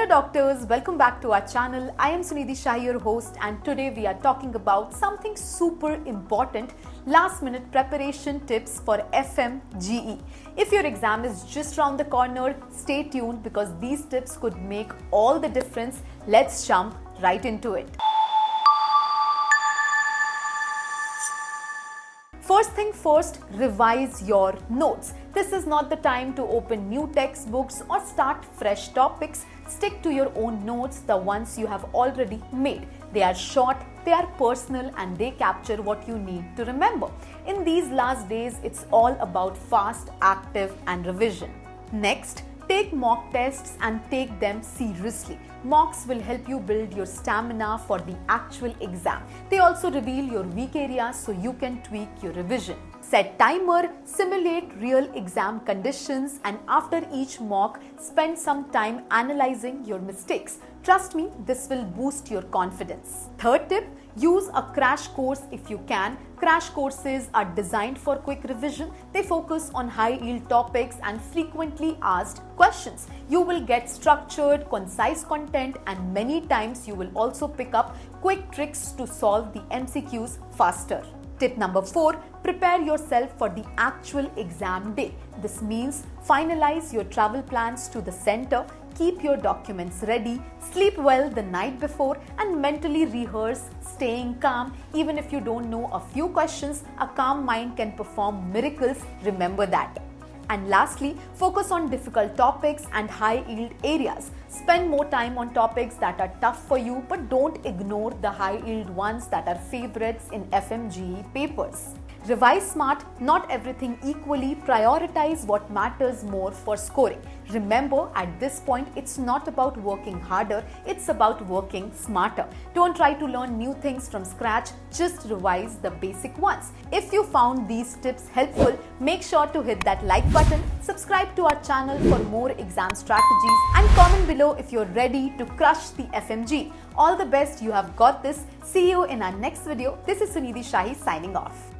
Hello doctors, welcome back to our channel. I am 𝗙𝗙𝗃, your host, and today we are talking about something super important, last minute preparation tips for FMGE. If your exam is just around the corner, stay tuned because these tips could make all the difference. Let's jump right into it. First thing first, revise your notes. This is not the time to open new textbooks or start fresh topics. Stick to your own notes, the ones you have already made. They are short, they are personal, and they capture what you need to remember. In these last days, it's all about fast, active, and revision. Next, take mock tests and take them seriously. Mocks will help you build your stamina for the actual exam. They also reveal your weak areas so you can tweak your revision. Set timer, simulate real exam conditions, and after each mock, spend some time analyzing your mistakes. Trust me, this will boost your confidence. Third tip, use a crash course if you can. Crash courses are designed for quick revision. They focus on high-yield topics and frequently asked questions. You will get structured, concise content, and many times you will also pick up quick tricks to solve the MCQs faster. Tip number 4, prepare yourself for the actual exam day. This means finalize your travel plans to the center, keep your documents ready, sleep well the night before, and mentally rehearse staying calm. Even if you don't know a few questions, a calm mind can perform miracles. Remember that. And lastly, focus on difficult topics and high-yield areas. Spend more time on topics that are tough for you, but don't ignore the high-yield ones that are favorites in FMGE papers. Revise smart, not everything equally. Prioritize what matters more for scoring. Remember, at this point, it's not about working harder, it's about working smarter. Don't try to learn new things from scratch, just revise the basic ones. If you found these tips helpful, make sure to hit that like button, subscribe to our channel for more exam strategies, and comment below if you're ready to crush the FMG. All the best, you have got this. See you in our next video. This is 𝗙𝗙𝗃 signing off.